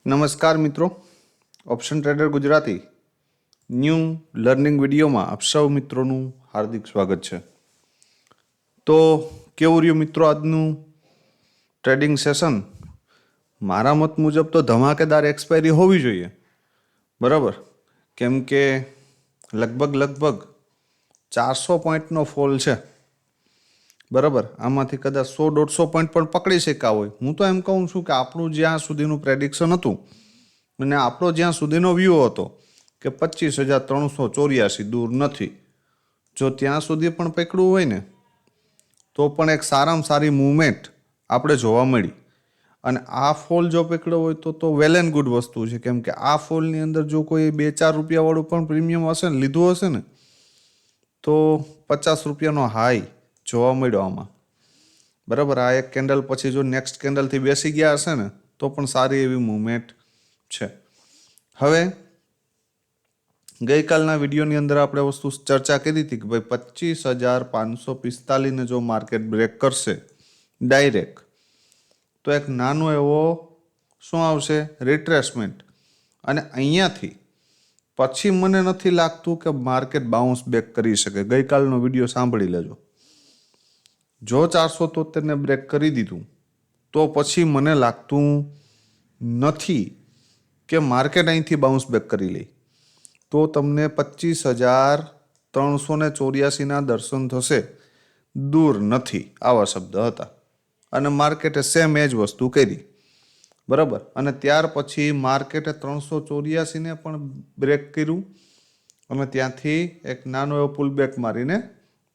નમસ્કાર મિત્રો, option trader Gujarati new learning વિડીયોમાં આપ સૌ મિત્રોનું હાર્દિક સ્વાગત છે. તો કેવું રહ્યું મિત્રો આજનું ટ્રેડિંગ સેશન? મારા મત મુજબ તો ધમાકેદાર એક્સપાયરી હોવી જોઈએ, બરાબર. કેમ કે લગભગ 400 પોઈન્ટનો ફોલ છે, બરાબર. આમાંથી કદાચ 100-150 પોઈન્ટ પણ પકડી શક્યા હોય. હું તો એમ કહું છું કે આપણું જ્યાં સુધીનું પ્રેડિક્શન હતું અને આપણો જ્યાં સુધીનો વ્યૂ હતો કે 25,384 દૂર નથી, જો ત્યાં સુધી પણ પકડવું હોય ને તો પણ એક સારામાં સારી મૂવમેન્ટ આપણે જોવા મળી. અને આ ફોલ જો પકડ્યો હોય તો વેલ એન્ડ ગુડ વસ્તુ છે. કેમ કે આ ફોલની અંદર જો કોઈ 2-4 રૂપિયાવાળું પણ પ્રીમિયમ હશે ને, લીધું હશે ને, તો 50 રૂપિયાનો હાઈ જોવા મળ્યો આમાં, બરાબર. આ એક કેન્ડલ પછી જો નેક્સ્ટ કેન્ડલથી બેસી ગયા હશે ને તો પણ સારી એવી મૂવમેન્ટ છે. હવે ગઈકાલના વિડીયોની અંદર આપણે વસ્તુ ચર્ચા કરી હતી કે ભાઈ 25,545 ને જો માર્કેટ બ્રેક કરશે ડાયરેક્ટ તો એક નાનો એવો શું આવશે, રિટ્રેસમેન્ટ. અને અહીંયાથી પછી મને નથી લાગતું કે માર્કેટ બાઉન્સ બેક કરી શકે. ગઈકાલનો વિડીયો સાંભળી લેજો. જો 473 ને બ્રેક કરી દીધું તો પછી મને લાગતું નથી કે માર્કેટ અહીંથી બાઉન્સ બેક કરી લે. તો તમને 25,384ના દર્શન થશે, દૂર નથી, આવા શબ્દ હતા. અને માર્કેટે સેમ એ જ વસ્તુ કરી, બરાબર. અને ત્યાર પછી માર્કેટે 384ને પણ બ્રેક કર્યું અને ત્યાંથી એક નાનો એવો પુલ બેક મારીને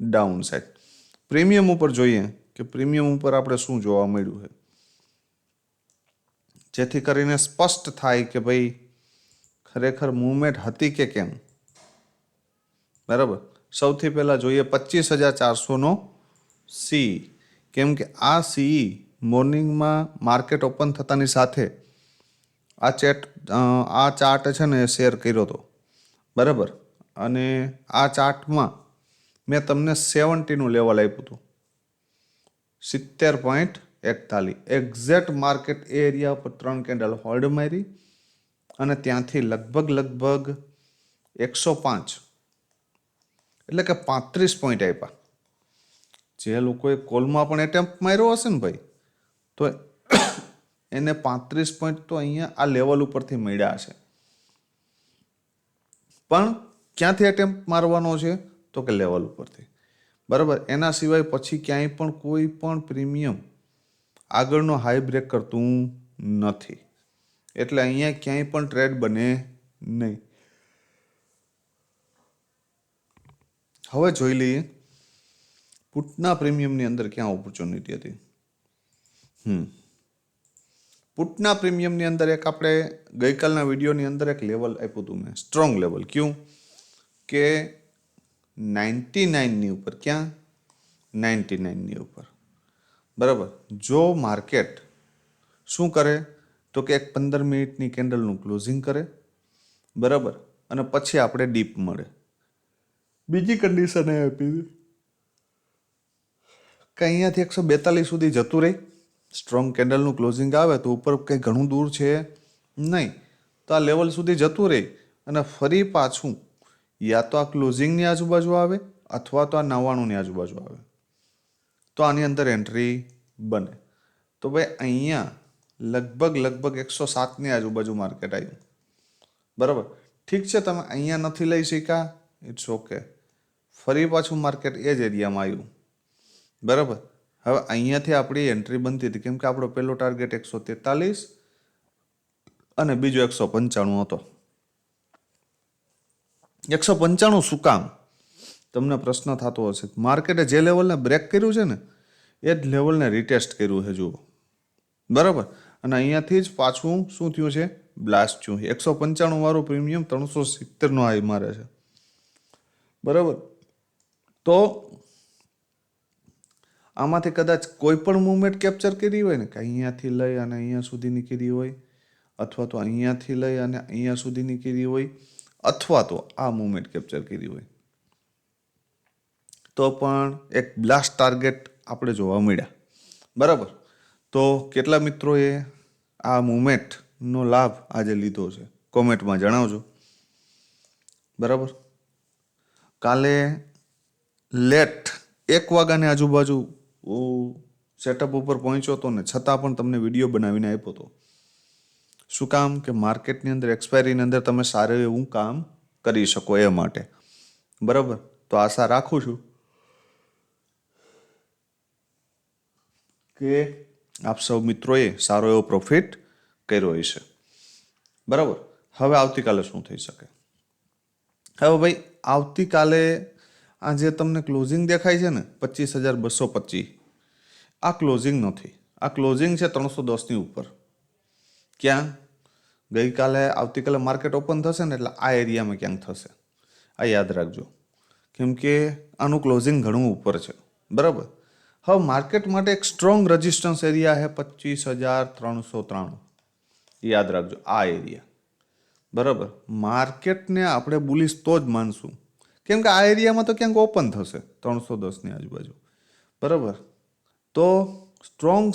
ડાઉન સાઈડ. પ્રીમિયમ ઉપર જોઈએ કે પ્રીમિયમ ઉપર આપણે શું જોવા મળ્યું છે, જેથી કરીને સ્પષ્ટ થાય કે ભાઈ ખરેખર મૂવમેન્ટ હતી કે કેમ, બરાબર. સૌથી પહેલાં જોઈએ 25,400નો સી. કેમ કે આ સી મોર્નિંગમાં માર્કેટ ઓપન થતાની સાથે આ ચાર્ટ છે ને એ શેર કર્યો હતો, બરાબર. અને આ ચાર્ટમાં મેં તમને 70નું લેવલ આપ્યું હતું, 70.41. એક્ઝેક્ટ માર્કેટ એ એરિયા પર 3 કેન્ડલ હોલ્ડ મારી અને ત્યાંથી લગભગ 105 એટલે કે 35 પોઈન્ટ આપ્યા. જે લોકોએ કોલમાં પણ એટેમ્પ્ટ માર્યો હશે ને ભાઈ, તો એને 35 પોઈન્ટ તો અહીંયા આ લેવલ ઉપરથી મળ્યા છે. પણ ક્યાંથી એટેમ્પ્ટ મારવાનો છે તો કે લેવલ ઉપરથી, બરાબર. એના સિવાય પછી ક્યાંય પણ કોઈ પણ પ્રીમિયમ આગળનો હાઈ બ્રેક કરતું નથી, એટલે અહીંયા ક્યાંય પણ ટ્રેડ બને નહીં. હવે જોઈ લઈએ પુટના પ્રીમિયમની અંદર ક્યાં ઓપોર્ચ્યુનિટી હતી. પુટના પ્રીમિયમની અંદર એક આપણે ગઈકાલના વિડીયોની અંદર એક લેવલ આપ્યું હતું મેં, સ્ટ્રોંગ લેવલ. ક્યું કે 99ની ઉપર. ક્યાં? 99ની ઉપર, બરાબર. જો માર્કેટ શું કરે તો કે એક 15 મિનિટની કેન્ડલનું ક્લોઝિંગ કરે, બરાબર, અને પછી આપણે ડીપ મળે. બીજી કન્ડિશન એ આપી કે અહીંયાથી 142 સુધી જતું રહે, સ્ટ્રોંગ કેન્ડલનું ક્લોઝિંગ આવે તો ઉપર કંઈ ઘણું દૂર છે નહીં, તો આ લેવલ સુધી જતું રહે અને ફરી પાછું યા તો આ ક્લોઝિંગની આજુબાજુ આવે અથવા તો આ 99ની આજુબાજુ આવે તો આની અંદર એન્ટ્રી બને. તો ભાઈ અહીંયા લગભગ 107ની આજુબાજુ માર્કેટ આવ્યું, બરાબર. ઠીક છે, તમે અહીંયા નથી લઈ શક્યા, ઇટ્સ ઓકે. ફરી પાછું માર્કેટ એ જ એરિયામાં આવ્યું, બરાબર. હવે અહીંયાથી આપણી એન્ટ્રી બનતી હતી, કેમ કે આપણો પહેલો ટાર્ગેટ 143 અને બીજો 195 હતો. 195 શું કામ, તમને પ્રશ્ન થતો હશે. માર્કેટે જે લેવલને બ્રેક કર્યું છે ને એ જ લેવલને રિટેસ્ટ કર્યું છે, જુઓ, બરાબર. અને અહીંયાથી જ પાછું શું થયું છે, બ્લાસ્ટ થયું. 195 વાળું પ્રીમિયમ 370નો હાઈ મારે છે, બરાબર. તો આમાંથી કદાચ કોઈ પણ મૂવમેન્ટ કેપ્ચર કરી હોય ને, કે અહીંયાથી લઈ અને અહીંયા સુધીની કરી હોય, અથવા તો અહીંયાથી લઈ અને અહીંયા સુધીની કરી હોય, અથવા તો આ મૂવમેન્ટ કેપ્ચર કરી હોય, તો પણ એક બ્લાસ્ટ ટાર્ગેટ આપણે જોવા મળ્યા, બરાબર. તો કેટલા મિત્રોએ આ મૂવમેન્ટ નો લાભ આજે લીધો છે કોમેન્ટમાં જણાવજો. બરાબર. કાલે લેટ 1 વાગ્યાની આજુબાજુ સેટઅપ ઉપર પહોંચ્યો હતો ને છતાં પણ તમને વિડીયો બનાવીને આપ્યો હતો. શું કામ? કે માર્કેટની અંદર એક્સપાયરીની અંદર તમે સારું એવું કામ કરી શકો એ માટે. બરાબર. તો આશા રાખું છું કે આપ સૌ મિત્રોએ સારો એવો પ્રોફિટ કર્યો હશે. બરાબર. હવે આવતીકાલે શું થઈ શકે? હવે ભાઈ આવતીકાલે આ જે તમને ક્લોઝિંગ દેખાય છે ને 25,225, આ ક્લોઝિંગ નથી. આ ક્લોઝિંગ છે 310ની ઉપર. ક્યાં? આવતીકાલે માર્કેટ ઓપન થશે ને એટલે આ એરિયામાં ક્યાંક થશે. આ યાદ રાખજો, કેમ કે આનું ક્લોઝિંગ ઘણું ઉપર છે. બરાબર. હવે માર્કેટ માટે એક સ્ટ્રોંગ રેઝિસ્ટન્સ એરિયા છે 25,393. યાદ રાખજો આ એરિયા. બરાબર. માર્કેટને આપણે બુલિશ તો જ માનશું, કેમ કે આ એરિયામાં તો ક્યાંક ઓપન થશે 310ની આજુબાજુ. બરાબર. તો સ્ટ્રોંગ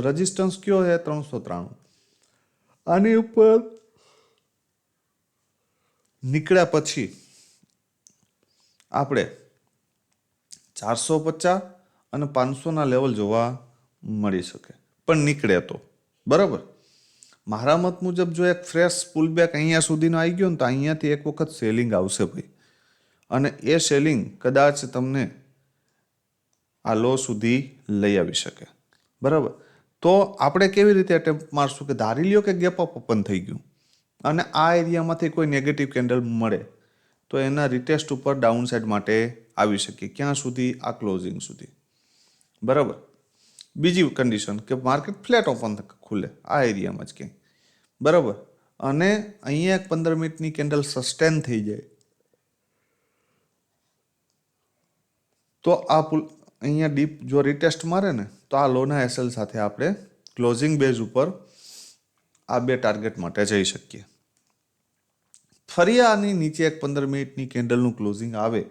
રેઝિસ્ટન્સ કયો છે? 393. આની ઉપર નીકળ્યા પછી આપણે 450 અને 500ના લેવલ જોવા મળી શકે, પણ નીકળે તો. બરાબર. મારા મત મુજબ જો એક ફ્રેશ પુલબેક અહીંયા સુધીનો આવી ગયો ને તો અહીંયાથી એક વખત સેલિંગ આવશે ભાઈ, અને એ સેલિંગ કદાચ તમને આ લો સુધી લઈ આવી શકે. બરાબર. તો આપણે કેવી રીતે એટેમ્પ મારશું કે ધારી લ્યો કે ગેપ અપ ઓપન થઈ ગયું અને આ એરિયામાંથી કોઈ નેગેટિવ કેન્ડલ મળે તો એના રિટેસ્ટ ઉપર ડાઉન સાઇડ માટે આવી શકીએ. ક્યાં સુધી? આ ક્લોઝિંગ સુધી. બરાબર. બીજી કન્ડિશન કે માર્કેટ ફ્લેટ ઓપન ખુલે આ એરિયામાં જ ક્યાંય. બરાબર. અને અહીંયા 15 મિનિટની કેન્ડલ સસ્ટેન થઈ જાય તો આ અહીંયા ડીપ જો રિટેસ્ટ મારે ને તો આ લોના એસએલ સાથે આપણે ક્લોઝિંગ બેઝ ઉપર આ બે ટાર્ગેટ માટે જઈ શકીએ. ફરી આની નીચે 15 મિનિટની કેન્ડલનું ક્લોઝિંગ આવે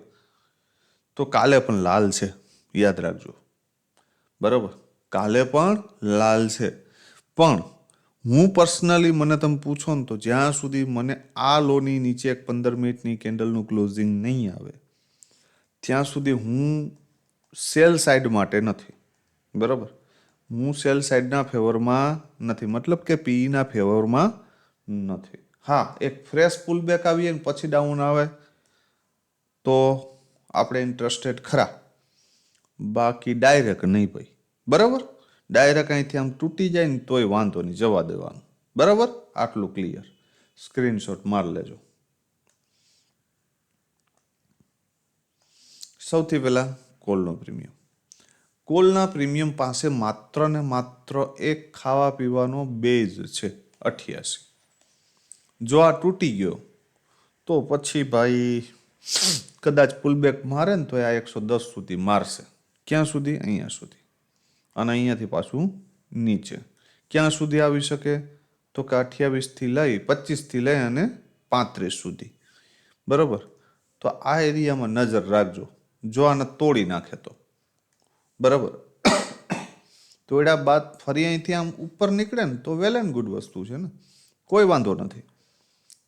તો કાલે પણ લાલ છે, યાદ રાખજો. બરાબર. કાલે પણ લાલ છે, પણ હું પર્સનલી મને તમે પૂછો ને તો જ્યાં સુધી મને આ લોની નીચે 15 મિનિટની કેન્ડલનું ક્લોઝિંગ નહીં આવે ત્યાં સુધી હું સેલ સાઇડ માટે નથી. બરાબર. હું સેલ સાઇડના ફેવરમાં નથી, મતલબ કે પીઈના ફેવરમાં નથી. હા, એક ફ્રેશ પુલ બેક આવીએ ને પછી ડાઉન આવે તો આપણે ઇન્ટરેસ્ટેડ ખરા, બાકી ડાયરેક્ટ નહીં ભાઈ. બરાબર. ડાયરેક્ટ અહીંથી આમ તૂટી જાય ને તોય વાંધો નહીં, જવા દેવાનું. બરાબર. આટલું ક્લિયર. સ્ક્રીનશોટ માર લેજો. સૌથી પહેલાં કોલનો પ્રીમિયમ. કોલના પ્રીમિયમ પાસે માત્ર ને માત્ર એક ખાવા પીવાનો બેઝ છે 88. જો આ તૂટી ગયો તો પછી ભાઈ કદાચ પુલબેક મારે ને તો આ 110 સુધી મારશે. ક્યાં સુધી? અહીંયા સુધી. અને અહીંયાથી પાછું નીચે ક્યાં સુધી આવી શકે? તો કે 28થી લઈ 25થી લઈ અને 35 સુધી. બરાબર. તો આ એરિયામાં નજર રાખજો. જો આને તોડી નાખે તો. બરાબર. તોડ્યા બાદ ફરી અહીંથી આમ ઉપર નીકળે ને તો વેલ એન્ડ ગુડ વસ્તુ છે ને, કોઈ વાંધો નથી.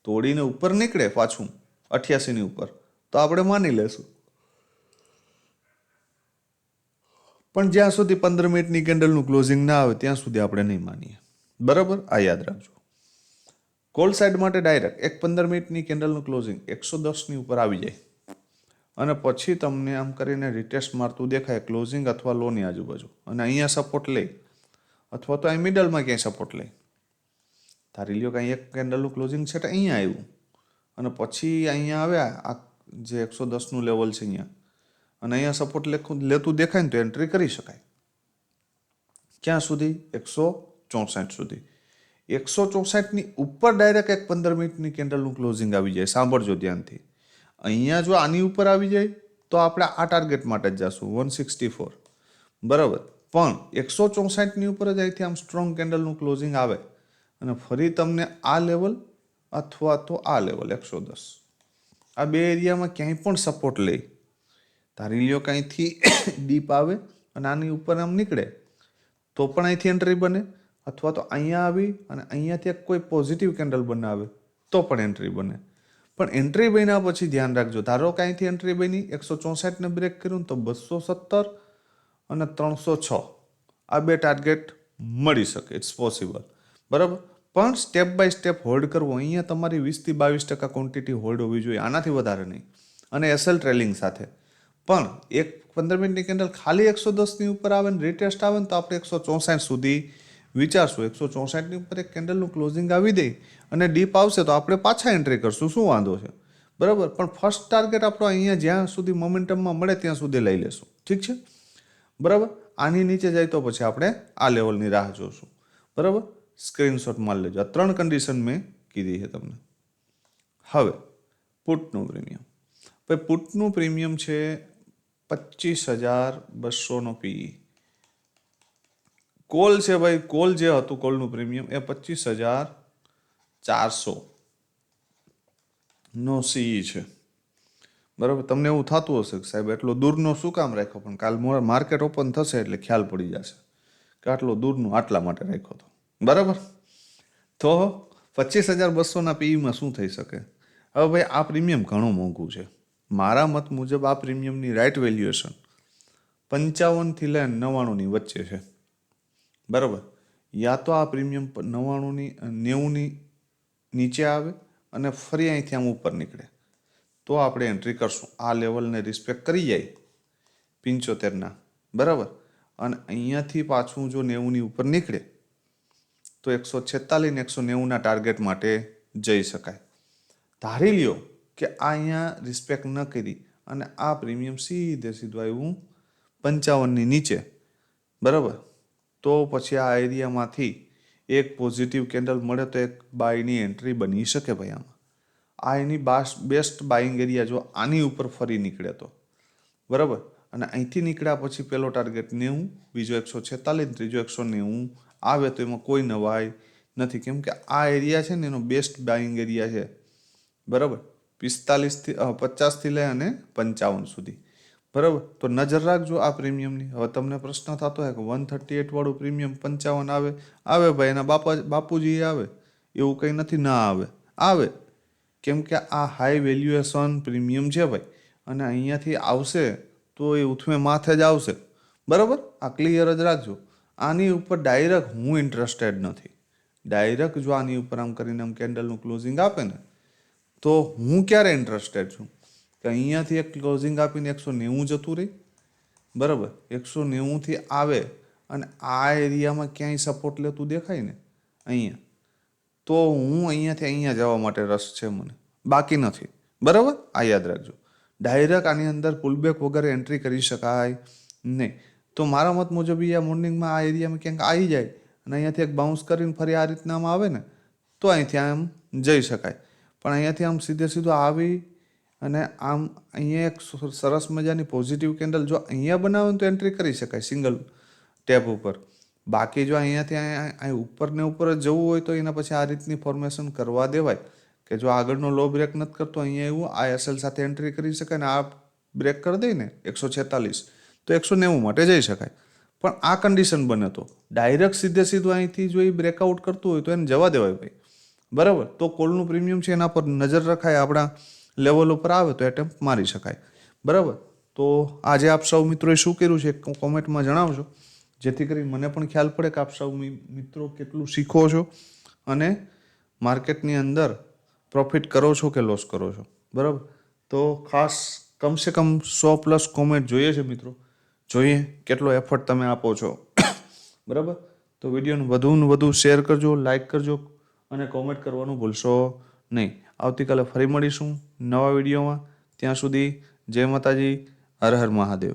તોડીને ઉપર નીકળે પાછું 88ની ઉપર તો આપણે માની લેશું, પણ જ્યાં સુધી 15 મિનિટની કેન્ડલનું ક્લોઝિંગ ના આવે ત્યાં સુધી આપણે નહીં માનીએ. બરાબર. આ યાદ રાખજો. કોલ સાઇડ માટે ડાયરેક્ટ એક 15 મિનિટની કેન્ડલનું ક્લોઝિંગ 110ની ઉપર આવી જાય અને પછી તમને આમ કરીને રિટેસ્ટ મારતું દેખાય ક્લોઝિંગ અથવા લોની આજુબાજુ, અને અહીંયા સપોર્ટ લે અથવા તો અહીં મિડલમાં ક્યાંય સપોર્ટ લે. ધારી લ્યો કે અહીં એક કેન્ડલનું ક્લોઝિંગ છે તો અહીંયા આવ્યું અને પછી અહીંયા આવ્યા આ જે 110નું લેવલ છે અહીંયા, અને અહીંયા સપોર્ટ લેતું દેખાય ને તો એન્ટ્રી કરી શકાય. ક્યાં સુધી? 164 સુધી. 164ની ઉપર ડાયરેક્ટ એક 15 મિનિટની કેન્ડલનું ક્લોઝિંગ આવી જાય. સાંભળજો ધ્યાનથી. અહીંયા જો આની ઉપર આવી જાય તો આપણે આ ટાર્ગેટ માટે જ જશું 164. બરાબર. પણ 164ની ઉપર જ અહીંથી આમ સ્ટ્રોંગ કેન્ડલનું ક્લોઝિંગ આવે અને ફરી તમને આ લેવલ અથવા તો આ લેવલ 110, આ બે એરિયામાં ક્યાંય પણ સપોર્ટ લે, ધારી લ્યો કે અહીંથી ડીપ આવે અને આની ઉપર આમ નીકળે તો પણ અહીંથી એન્ટ્રી બને, અથવા તો અહીંયા આવી અને અહીંયાથી એક કોઈ પોઝિટિવ કેન્ડલ બનાવે તો પણ એન્ટ્રી બને. પણ એન્ટ્રી બન્યા પછી ધ્યાન રાખજો, ધારો કે અહીંથી એન્ટ્રી બની 164 ને બ્રેક કર્યું તો 217 અને 306 આ બે ટાર્ગેટ મળી શકે, ઇટ્સ પોસિબલ, બરાબર. પણ સ્ટેપ બાય સ્ટેપ હોલ્ડ કરવું. અહીંયા તમારી 20-22% ક્વોન્ટિટી હોલ્ડ હોવી જોઈએ, આનાથી વધારે નહીં, અને એસએલ ટ્રેલિંગ સાથે. પણ એક 15 મિનિટની કેન્ડલ ખાલી 110ની ઉપર આવે ને રિટેસ્ટ આવે ને તો આપણે 164 સુધી વિચારશું. 164ની ઉપર એક કેન્ડલનું ક્લોઝિંગ આવી દે અને ડીપ આવશે તો આપણે પાછા એન્ટ્રી કરશું, શું વાંધો છે, બરાબર. પણ ફર્સ્ટ ટાર્ગેટ આપણો અહીંયા જ્યાં સુધી મોમેન્ટમમાં મળે ત્યાં સુધી લઈ લેશું, ઠીક છે, બરાબર. આની નીચે જાય તો પછી આપણે આ લેવલની રાહ જોશું, બરાબર. સ્ક્રીનશોટ મારી લેજો. આ 3 કન્ડિશન મેં કીધી છે તમને. હવે પુટનું પ્રીમિયમ, ભાઈ પુટનું પ્રીમિયમ છે 25,200 પીઈ. કોલ છે ભાઈ, કોલ જે હતું કોલનું પ્રીમિયમ એ 25,400 નો સીઈ છે, બરાબર. તમને એવું થતું હશે કે સાહેબ એટલો દૂરનો શું કામ રાખ્યો, પણ કાલ માર્કેટ ઓપન થશે એટલે ખ્યાલ પડી જશે કે આટલો દૂરનું આટલા માટે રાખ્યો હતો, બરાબર. તો 25,200ના પીઈમાં શું થઈ શકે. હવે ભાઈ આ પ્રીમિયમ ઘણું મોંઘું છે. મારા મત મુજબ આ પ્રીમિયમની રાઇટ વેલ્યુએશન 55 થી લઈને 99ની વચ્ચે છે, બરાબર. યા તો આ પ્રીમિયમ 90ની નીચે આવે અને ફરી અહીંથી આમ ઉપર નીકળે તો આપણે એન્ટ્રી કરશું. આ લેવલને રિસ્પેક્ટ કરી જાય 75ના, બરાબર. અને અહીંયાથી પાછું જો 90ની ઉપર નીકળે તો 146 ને 190ના ટાર્ગેટ માટે જઈ શકાય. ધારી લ્યો કે આ અહીંયા રિસ્પેક્ટ ન કરી અને આ પ્રીમિયમ સીધું આવ્યું 55ની નીચે, બરાબર. તો પછી આ એરિયામાંથી એક પોઝિટિવ કેન્ડલ મળે તો એક બાયની એન્ટ્રી બની શકે ભાઈ. આમાં આ એની બેસ્ટ બાઇંગ એરિયા જો આની ઉપર ફરી નીકળે તો, બરાબર. અને અહીંથી નીકળ્યા પછી પહેલો ટાર્ગેટ 90, બીજો 146, ત્રીજો 190 આવે તો એમાં કોઈ નવાઈ નથી, કેમ કે આ એરિયા છે ને એનો બેસ્ટ બાઇંગ એરિયા છે, બરાબર. 50થી લઈ અને 55 સુધી, બરાબર. તો નજર રાખજો આ પ્રીમિયમની. હવે તમને પ્રશ્ન થતો હોય કે 138 વાળું પ્રીમિયમ 55 આવે ભાઈ, એના બાપુજી આવે, એવું કંઈ નથી, ના આવે, કેમ કે આ હાઈ વેલ્યુએશન પ્રીમિયમ છે ભાઈ, અને અહીંયાથી આવશે તો એ ઉથમે માથે જ આવશે, બરાબર. આ ક્લિયર જ રાખજો. આની ઉપર ડાયરેક્ટ હું ઇન્ટરેસ્ટેડ નથી. ડાયરેક્ટ જો આની ઉપર આમ કરીને આમ કેન્ડલનું ક્લોઝિંગ આપે ને તો હું ક્યારે ઇન્ટરેસ્ટેડ છું કે અહીંયાથી એક ક્લોઝિંગ આપીને 190 જતું રહી, બરાબર. 190થી આવે અને આ એરિયામાં ક્યાંય સપોર્ટ લેતું દેખાય ને અહીંયા, તો હું અહીંયાથી અહીંયા જવા માટે રસ છે મને, બાકી નથી, બરાબર. આ યાદ રાખજો. ડાયરેક્ટ આની અંદર પુલબેક વગર એન્ટ્રી કરી શકાય નહીં. તો મારા મત મુજબ આ મોર્નિંગમાં આ એરિયામાં ક્યાંક આવી જાય અને અહીંયાથી એક બાઉન્સ કરીને ફરી આ રીતના આમ આવે ને તો અહીંથી આમ જઈ શકાય. પણ અહીંયાથી આમ સીધું આવી અને આમ અહીંયા એક સરસ મજાની પોઝિટિવ કેન્ડલ જો અહીંયા બનાવે તો એન્ટ્રી કરી શકાય સિંગલ ટેપ ઉપર. બાકી જો અહીંયાથી અહીં ઉપર ને ઉપર જ જવું હોય તો એના પછી આ રીતની ફોર્મેશન કરવા દેવાય કે જો આગળનો લો બ્રેક નથી કરતો અહીંયા એવું આ એસએલ સાથે એન્ટ્રી કરી શકાય ને આ બ્રેક કરી દે ને 146 તો 190 માટે જઈ શકાય. પણ આ કન્ડિશન બને તો ડાયરેક્ટ સીધું અહીંથી જો એ બ્રેકઆઉટ કરતું હોય તો એને જવા દેવાય ભાઈ, બરાબર. તો કોલનું પ્રીમિયમ છે એના પર નજર રખાય, આપણા લેવલ ઉપર આવે તો એટેમ્પ મારી શકાય, બરાબર. તો આજે આપ સૌ મિત્રોએ શું કર્યું છે કોમેન્ટમાં જણાવજો, જેથી કરી મને પણ ખ્યાલ પડે કે આપ સૌ મિત્રો કેટલું શીખો છો અને માર્કેટની અંદર પ્રોફિટ કરો છો કે લોસ કરો છો, બરાબર. તો ખાસ કમસે કમ 100+ કોમેન્ટ જોઈએ છે મિત્રો, જોઈએ કેટલો એફર્ટ તમે આપો છો, બરાબર. તો વિડીયોનું વધુ શેર કરજો, લાઈક કરજો અને કોમેન્ટ કરવાનું ભૂલશો નહીં. આવતીકાલે ફરી મળીશું નવા વિડીયોમાં. ત્યાં સુધી જય માતાજી, હર હર મહાદેવ.